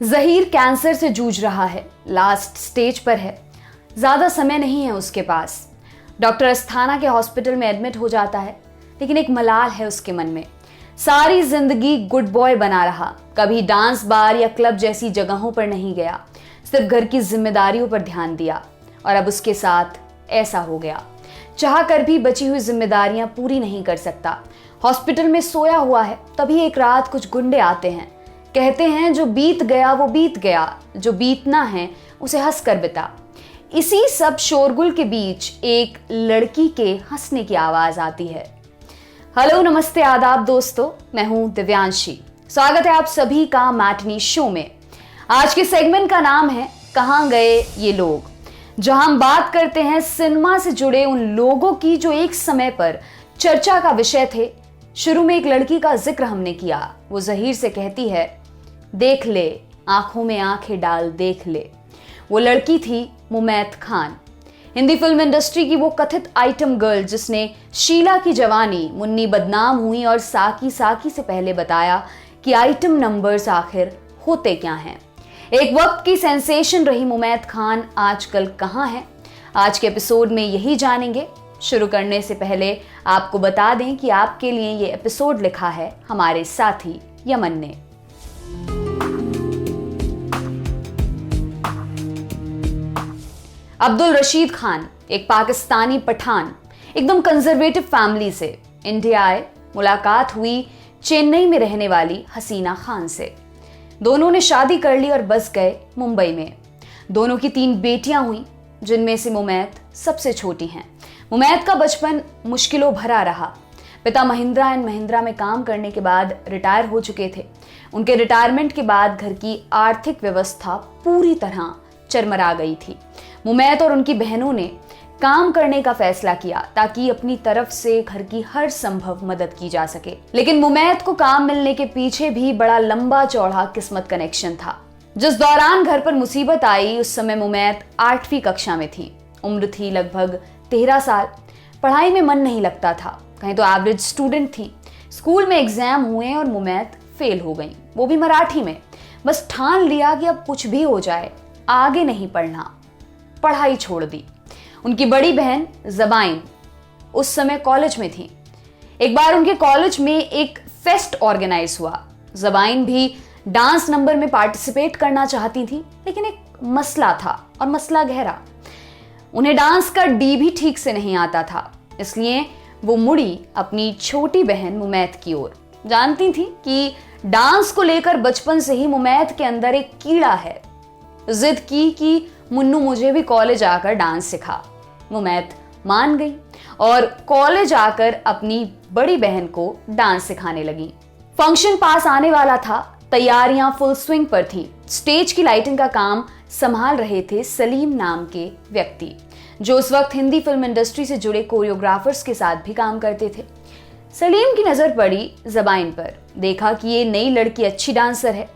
Zaheer cancer से जूझ रहा है, लास्ट स्टेज पर है, ज़्यादा समय नहीं है उसके पास। डॉक्टर अस्थाना के हॉस्पिटल में एडमिट हो जाता है, लेकिन एक मलाल है उसके मन में। सारी जिंदगी गुड बॉय बना रहा, कभी डांस बार या क्लब जैसी जगहों पर नहीं गया, सिर्फ घर की जिम्मेदारियों पर ध्यान दिया, और अब उसके साथ ऐसा हो गया। चाह कर भी बची हुई जिम्मेदारियां पूरी नहीं कर सकता। हॉस्पिटल में सोया हुआ है, तभी एक रात कुछ गुंडे आते हैं, कहते हैं जो बीत गया वो बीत गया, जो बीतना है उसे हंस कर बिता। इसी सब शोरगुल के बीच एक लड़की के हंसने की आवाज आती है। हेलो, नमस्ते, आदाब दोस्तों, मैं हूं दिव्यांशी। स्वागत है आप सभी का मैटनी शो में। आज के सेगमेंट का नाम है कहां गए ये लोग, जहां हम बात करते हैं सिनेमा से जुड़े उन लोगों की जो एक समय पर चर्चा का विषय थे। शुरू में एक लड़की का जिक्र हमने किया, वो ज़हीर से कहती है, देख ले आंखों में आंखें डाल देख ले। वो लड़की थी मुमैत खान, हिंदी फिल्म इंडस्ट्री की वो कथित आइटम गर्ल जिसने शीला की जवानी, मुन्नी बदनाम हुई और साकी साकी से पहले बताया कि आइटम नंबर्स आखिर होते क्या हैं। एक वक्त की सेंसेशन रही मुमैत खान आजकल कहां है, आज के एपिसोड में यही जानेंगे। शुरू करने से पहले आपको बता दें कि आपके लिए ये एपिसोड लिखा है हमारे साथी यमन ने। अब्दुल रशीद खान एक पाकिस्तानी पठान, एकदम कंजर्वेटिव फैमिली से इंडिया आए। मुलाकात हुई चेन्नई में रहने वाली हसीना खान से। दोनों ने शादी कर ली और बस गए मुंबई में। दोनों की 3 बेटियां हुई, जिनमें से मुमैत सबसे छोटी हैं। मुमैत का बचपन मुश्किलों भरा रहा। पिता महिंद्रा एंड महिंद्रा में काम करने के बाद रिटायर हो चुके थे। उनके रिटायरमेंट के बाद घर की आर्थिक व्यवस्था पूरी तरह चरमरा गई थी। मुमैत और उनकी बहनों ने काम करने का फैसला किया ताकि अपनी तरफ से घर की हर संभव मदद की जा सके। लेकिन मुमैत को काम मिलने के पीछे भी बड़ा लंबा चौड़ा किस्मत कनेक्शन था। जिस दौरान घर पर मुसीबत आई, उस समय मुमैत 8वीं कक्षा में थी। उम्र थी लगभग 13 साल। पढ़ाई में मन नहीं लगता था, कहीं तो एवरेज स्टूडेंट थी। स्कूल में एग्जाम हुए और मुमैत फेल हो गई, वो भी मराठी में। बस ठान लिया कि अब कुछ भी हो जाए, आगे नहीं पढ़ना, पढ़ाई छोड़ दी। उनकी बड़ी बहन ज़बाइन उस समय कॉलेज में थी। एक बार उनके कॉलेज में एक फेस्ट ऑर्गेनाइज हुआ। ज़बाइन भी डांस नंबर में पार्टिसिपेट करना चाहती थी, लेकिन एक मसला था, और मसला गहरा। उन्हें डांस का डी भी ठीक से नहीं आता था, इसलिए वो मुड़ी अपनी छोटी बहन मुमैत की ओर। जानती थी कि डांस को लेकर बचपन से ही मुमैत के अंदर एक कीड़ा है। जिद की कि मुन्नू मुझे भी कॉलेज आकर डांस सिखा। मुमैत मान गई और कॉलेज आकर अपनी बड़ी बहन को डांस सिखाने लगी। फंक्शन पास आने वाला था, तैयारियां फुल स्विंग पर थी। स्टेज की लाइटिंग का काम संभाल रहे थे सलीम नाम के व्यक्ति, जो उस वक्त हिंदी फिल्म इंडस्ट्री से जुड़े कोरियोग्राफर्स के साथ भी काम करते थे। सलीम की नजर पड़ी ज़बाइन पर, देखा कि ये नई लड़की अच्छी डांसर है।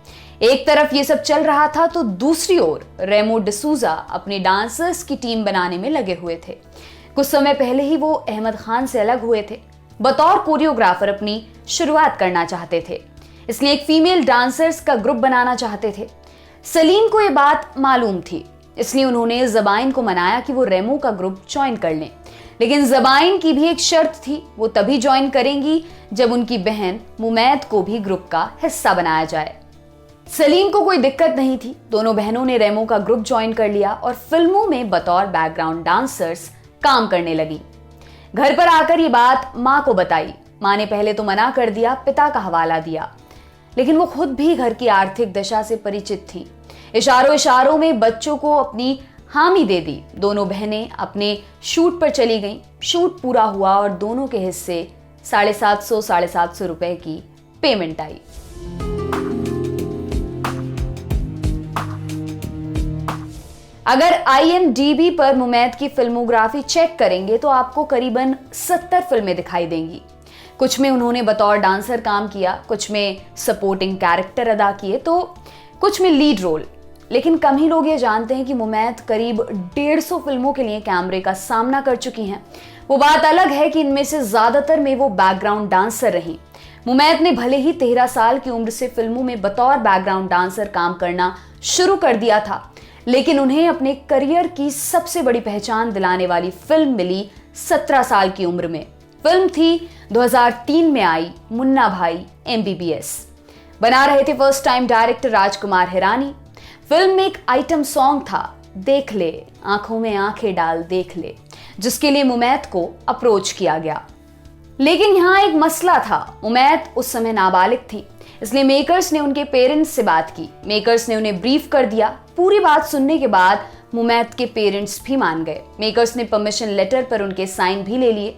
एक तरफ ये सब चल रहा था तो दूसरी ओर रेमो डिसूजा अपनी डांसर्स की टीम बनाने में लगे हुए थे। कुछ समय पहले ही वो अहमद खान से अलग हुए थे। बतौर कोरियोग्राफर अपनी शुरुआत करना चाहते थे, इसलिए एक फीमेल डांसर्स का ग्रुप बनाना चाहते थे। सलीम को ये बात मालूम थी, इसलिए उन्होंने ज़बाइन को मनाया कि वो रेमो का ग्रुप ज्वाइन कर लें। लेकिन ज़बाइन की भी एक शर्त थी, वो तभी ज्वाइन करेंगी जब उनकी बहन मुमैत को भी ग्रुप का हिस्सा बनाया जाए। सलीम को कोई दिक्कत नहीं थी। दोनों बहनों ने रेमो का ग्रुप ज्वाइन कर लिया और फिल्मों में बतौर बैकग्राउंड डांसर्स काम करने लगी। घर पर आकर ये बात माँ को बताई। माँ ने पहले तो मना कर दिया, पिता का हवाला दिया, लेकिन वो खुद भी घर की आर्थिक दशा से परिचित थी। इशारों इशारों में बच्चों को अपनी हामी दे दी। दोनों बहनें अपने शूट पर चली गईं। शूट पूरा हुआ और दोनों के हिस्से 750 रुपए की पेमेंट आई। अगर IMDb पर मुमैत की फिल्मोग्राफी चेक करेंगे तो आपको करीबन 70 फिल्में दिखाई देंगी। कुछ में उन्होंने बतौर डांसर काम किया, कुछ में सपोर्टिंग कैरेक्टर अदा किए, तो कुछ में लीड रोल। लेकिन कम ही लोग ये जानते हैं कि मुमैत करीब 150 फिल्मों के लिए कैमरे का सामना कर चुकी हैं। वो बात अलग है कि इनमें से ज्यादातर में वो बैकग्राउंड डांसर रही। मुमैत ने भले ही 13 साल की उम्र से फिल्मों में बतौर बैकग्राउंड डांसर काम करना शुरू कर दिया था, लेकिन उन्हें अपने करियर की सबसे बड़ी पहचान दिलाने वाली फिल्म मिली 17 साल की उम्र में। फिल्म थी 2003 में आई मुन्ना भाई MBBS। बना रहे थे first time director Rajkumar Hirani. Film में एक आइटम सॉन्ग था, देख ले आंखों में आंखें डाल देख ले, जिसके लिए मुमैत को अप्रोच किया गया। लेकिन यहाँ एक मसला था, मुमैत उस समय नाबालिग थी, इसलिए मेकर्स ने उनके पेरेंट्स से बात की। मेकर्स ने उन्हें ब्रीफ कर दिया। पूरी बात सुनने के बाद मुमैत के पेरेंट्स भी मान गए। मेकर्स ने परमिशन लेटर पर उनके साइन भी ले लिए।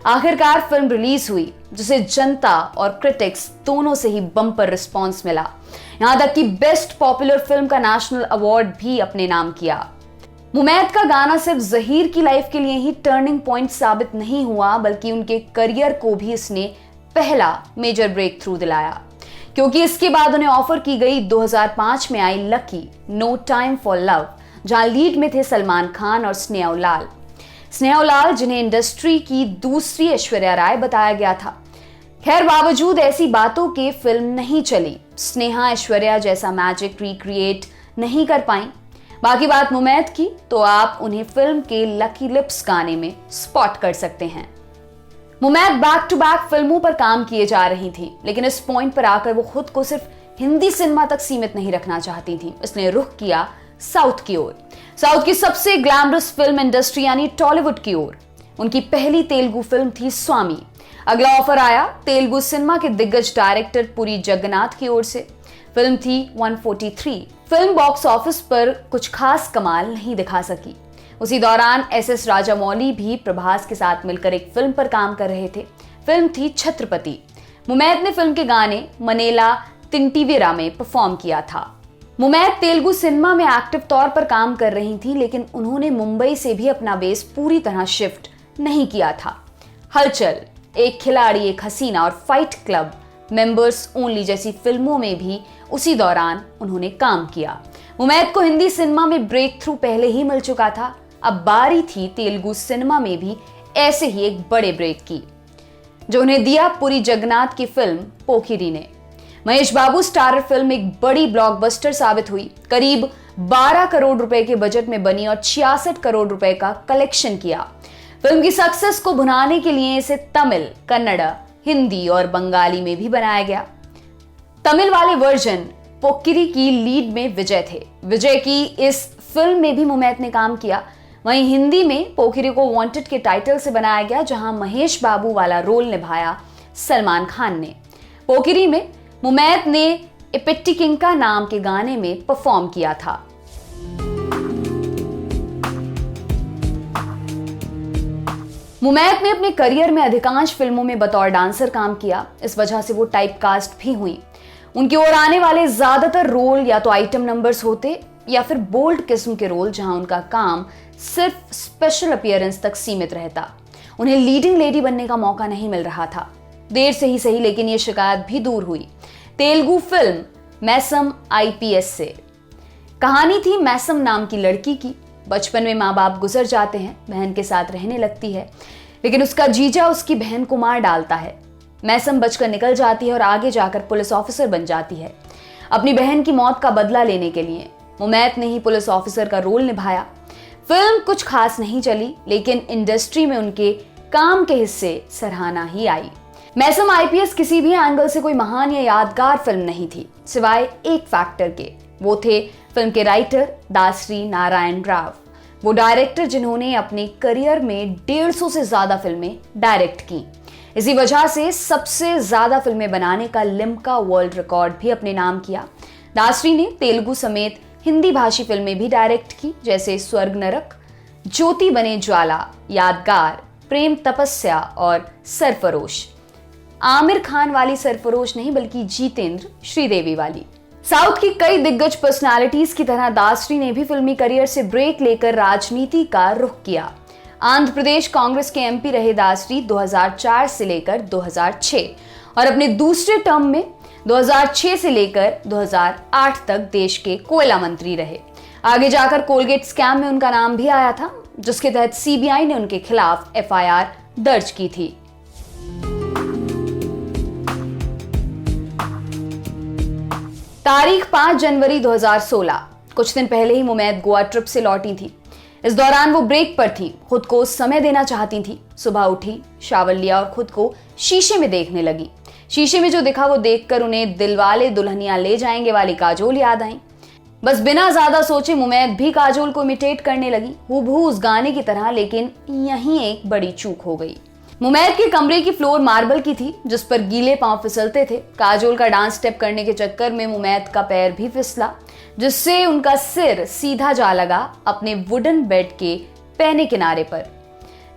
आखिरकार फिल्म रिलीज हुई, जिसे जनता और क्रिटिक्स दोनों से ही बम्पर रिस्पॉन्स मिला। यहां तक कि बेस्ट पॉपुलर फिल्म का नेशनल अवार्ड भी अपने नाम किया। मुमैत का गाना सिर्फ ज़हीर की लाइफ के लिए ही टर्निंग पॉइंट साबित नहीं हुआ, बल्कि उनके करियर को भी इसने पहला मेजर ब्रेक थ्रू दिलाया, क्योंकि इसके बाद उन्हें ऑफर की गई 2005 में आई lucky no time for love, जहां लीड में थे सलमान खान और स्नेहा उलाल। स्नेहा उलाल जिन्हें इंडस्ट्री की दूसरी ऐश्वर्या राय बताया गया था। खैर, बावजूद ऐसी बातों के फिल्म नहीं चली। स्नेहा ऐश्वर्या जैसा मैजिक रिक्रिएट नहीं कर पाई। बाकी बात मुमैत की, तो आप उन्हें फिल्म के लकी लिप्स गाने में स्पॉट कर सकते हैं। मुमैत बैक टू बैक फिल्मों पर काम किए जा रही थी, लेकिन इस पॉइंट पर आकर वो खुद को सिर्फ हिंदी सिनेमा तक सीमित नहीं रखना चाहती थी। इसने रुख किया साउथ की ओर, साउथ की सबसे ग्लैमरस फिल्म इंडस्ट्री यानी टॉलीवुड की ओर। उनकी पहली तेलुगु फिल्म थी स्वामी। अगला ऑफर आया तेलुगु सिनेमा के दिग्गज डायरेक्टर पुरी जगन्नाथ की ओर से। फिल्म थी 143। फिल्म बॉक्स ऑफिस पर कुछ खास कमाल नहीं दिखा सकी। उसी दौरान SS राजामौली भी प्रभास के साथ मिलकर एक फिल्म पर काम कर रहे थे। फिल्म थी छत्रपति। मुमैत ने फिल्म के गाने मनेला तिंटीवीरा में परफॉर्म किया था। मुमैत तेलुगु सिनेमा में एक्टिव तौर पर काम कर रही थी, लेकिन उन्होंने मुंबई से भी अपना बेस पूरी तरह शिफ्ट नहीं किया था। हलचल, एक खिलाड़ी एक हसीना और फाइट क्लब, मेंबर्स ओनली जैसी फिल्मों में भी उसी दौरान उन्होंने काम किया। मुमैत को हिंदी सिनेमा में ब्रेक थ्रू पहले ही मिल चुका था। अब बारी थी तेलुगु सिनेमा में भी ऐसे ही एक बड़े ब्रेक की, जो उन्हें दिया पुरी जगन्नाथ की फिल्म पोकिरी ने। महेश बाबू स्टारर फिल्म एक बड़ी ब्लॉकबस्टर साबित हुई। करीब 12 करोड़ रुपए के बजट में बनी और 66 करोड़ रुपए का कलेक्शन किया। फिल्म की सक्सेस को भुनाने के लिए इसे तमिल, कन्नड़, हिंदी और बंगाली में भी बनाया गया। तमिल वाले वर्जन पोक्किरी की लीड में विजय थे। विजय की इस फिल्म में भी मुमैत ने काम किया। वहीं हिंदी में पोकिरी को वांटेड के टाइटल से बनाया गया, जहां महेश बाबू वाला रोल निभाया सलमान खान ने। पोकिरी में मुमैत ने इपिट्टिकिंका नाम के गाने में परफॉर्म किया था। मुमैत ने अपने करियर में अधिकांश फिल्मों में बतौर डांसर काम किया। इस वजह से वो टाइपकास्ट भी हुई। उनकी ओर आने वाले ज्यादातर रोल या तो आइटम नंबर्स होते या फिर बोल्ड किस्म के रोल, जहां उनका काम सिर्फ स्पेशल अपीयरेंस तक सीमित रहता। उन्हें लीडिंग लेडी बनने का मौका नहीं मिल रहा था। देर से ही सही, लेकिन ये शिकायत भी दूर हुई। तेलुगु फिल्म मैसम IPS से। कहानी थी मैसम नाम की लड़की की। बचपन में माँ बाप गुजर जाते हैं, बहन के साथ रहने लगती है, लेकिन उसका जीजा उसकी बहन को मार डालता है। मैसम बचकर निकल जाती है और आगे जाकर पुलिस ऑफिसर बन जाती है। अपनी बहन की मौत का बदला लेने के लिए मुमैत ने ही पुलिस ऑफिसर का रोल निभाया। फिल्म कुछ खास नहीं चली, लेकिन इंडस्ट्री में उनके काम के हिस्से सराहना ही आई। मैसम IPS किसी भी एंगल से कोई महान या यादगार फिल्म नहीं थी, सिवाय एक फैक्टर के। वो थे फिल्म के राइटर दासरी नारायण राव, वो डायरेक्टर जिन्होंने अपने करियर में 150 से ज्यादा फिल्में डायरेक्ट की। इसी वजह से सबसे ज्यादा फिल्में बनाने का लिम्का वर्ल्ड रिकॉर्ड भी अपने नाम किया। दासरी ने तेलुगु समेत हिंदी भाषी फिल्में भी डायरेक्ट की, जैसे स्वर्ग नरक, ज्योति बने ज्वाला, यादगार, प्रेम तपस्या और सरफरोश। आमिर खान वाली सरफरोश नहीं, बल्कि जितेंद्र श्रीदेवी वाली। साउथ की कई दिग्गज पर्सनालिटीज की तरह दासरी ने भी फिल्मी करियर से ब्रेक लेकर राजनीति का रुख किया। आंध्र प्रदेश कांग्रेस के MP रहे दासरी 2004 से लेकर 2006 और अपने दूसरे टर्म में 2006 से लेकर 2008 तक देश के कोयला मंत्री रहे। आगे जाकर कोलगेट स्कैम में उनका नाम भी आया था, जिसके तहत CBI ने उनके खिलाफ FIR दर्ज की थी। तारीख 5 जनवरी 2016। कुछ दिन पहले ही मुमैत गोवा ट्रिप से लौटी थी। इस दौरान वो ब्रेक पर थी, खुद को समय देना चाहती थी। सुबह उठी, शावर लिया और खुद को शीशे में देखने लगी। शीशे में जो दिखा वो देखकर उन्हें दिलवाले दुल्हनिया ले जाएंगे वाली काजोल याद आई। बस बिना ज्यादा सोचे मुमैत भी काजोल को इमिटेट करने लगी, हूबहू उस गाने की तरह। लेकिन यहीं एक बड़ी चूक हो गई। मुमैत के कमरे की फ्लोर मार्बल की थी, जिस पर गीले पांव फिसलते थे। काजोल का डांस स्टेप करने के चक्कर में मुमैत का पैर भी फिसला, जिससे उनका सिर सीधा जा लगा अपने वुडन बेड के पैने किनारे पर।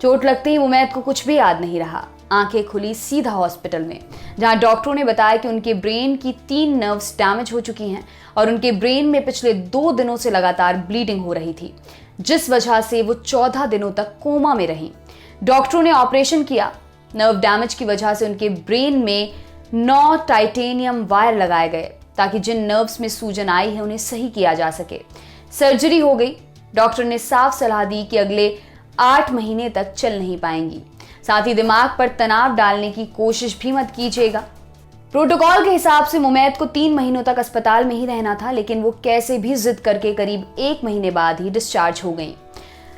चोट लगते ही मुमैत को कुछ भी याद नहीं रहा। आंखें खुली सीधा हॉस्पिटल में, जहां डॉक्टरों ने बताया कि उनके ब्रेन की 3 नर्व्स डैमेज हो चुकी हैं और उनके ब्रेन में पिछले 2 दिनों से लगातार ब्लीडिंग हो रही थी, जिस वजह से वो 14 दिनों तक कोमा में रहीं। डॉक्टरों ने ऑपरेशन किया। नर्व डैमेज की वजह से उनके ब्रेन में 9 टाइटेनियम वायर लगाए गए, ताकि जिन नर्व्स में सूजन आई है उन्हें सही किया जा सके। सर्जरी हो गई। डॉक्टर ने साफ सलाह दी कि अगले 8 महीने तक चल नहीं पाएंगी। साथ ही दिमाग पर तनाव डालने की कोशिश भी मत कीजिएगा। प्रोटोकॉल के हिसाब से मुमैत को 3 महीनों तक अस्पताल में ही रहना था, लेकिन वो कैसे भी जिद करके करीब 1 महीने बाद ही डिस्चार्ज हो गई।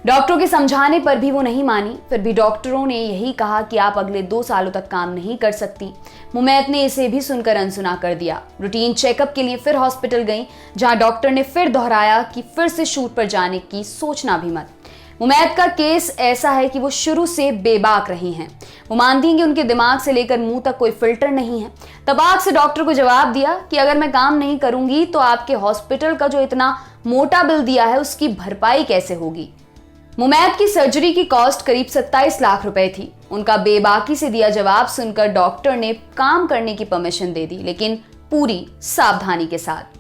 डॉक्टरों के समझाने पर भी वो नहीं मानी। फिर भी डॉक्टरों ने यही कहा कि आप अगले 2 सालों तक काम नहीं कर सकती। मुमैत ने इसे भी सुनकर अनसुना कर दिया। रूटीन चेकअप के लिए फिर हॉस्पिटल गई, जहां डॉक्टर ने फिर दोहराया कि फिर से शूट पर जाने की सोचना भी मत। मुमैत का केस ऐसा है कि वो शुरू से बेबाक रही हैं। वो मानती हैं कि उनके दिमाग से लेकर मुंह तक कोई फिल्टर नहीं है। तबाक से डॉक्टर को जवाब दिया कि अगर मैं काम नहीं करूंगी तो आपके हॉस्पिटल का जो इतना मोटा बिल दिया है उसकी भरपाई कैसे होगी। मुमैत की सर्जरी की कॉस्ट करीब 27 लाख रुपए थी। उनका बेबाकी से दिया जवाब सुनकर डॉक्टर ने काम करने की परमिशन दे दी, लेकिन पूरी सावधानी के साथ।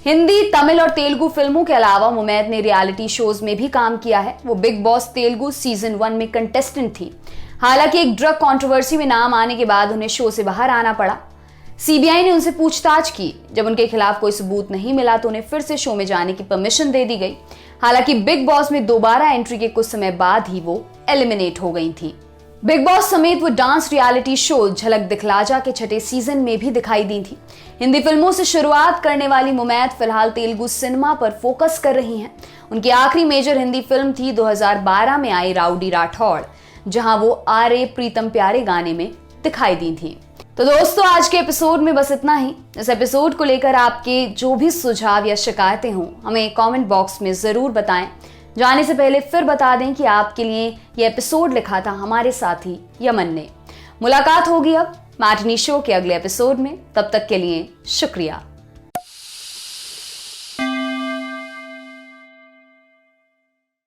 हिंदी, तमिल और तेलुगु फिल्मों के अलावा मुमैत ने रियलिटी शोज में भी काम किया है। वो बिग बॉस तेलुगु सीजन 1 में कंटेस्टेंट थी। हालांकि एक ड्रग कंट्रोवर्सी में नाम आने के बाद उन्हें शो से बाहर आना पड़ा। सीबीआई ने उनसे पूछताछ की। जब उनके खिलाफ कोई सबूत नहीं मिला तो उन्हें फिर से शो में जाने की परमिशन दे दी गई। हालांकि बिग बॉस में दोबारा एंट्री के कुछ समय बाद ही वो एलिमिनेट हो गई थी। बिग बॉस समेत वो डांस रियलिटी शो झलक दिखला जा के 6ठे सीजन में भी दिखाई दी थी। हिंदी फिल्मों से शुरुआत करने वाली मुमैत फिलहाल तेलुगु सिनेमा पर फोकस कर रही हैं। उनकी आखिरी मेजर हिंदी फिल्म थी 2012 में आई राउडी राठौड़, जहां वो आरे प्रीतम प्यारे गाने में दिखाई दी थी। तो दोस्तों, आज के एपिसोड में बस इतना ही। इस एपिसोड को लेकर आपके जो भी सुझाव या शिकायतें हों हमें कमेंट बॉक्स में जरूर बताएं। जाने से पहले फिर बता दें कि आपके लिए ये एपिसोड लिखा था हमारे साथी यमन ने। मुलाकात होगी अब मैटिनी शो के अगले एपिसोड में। तब तक के लिए शुक्रिया।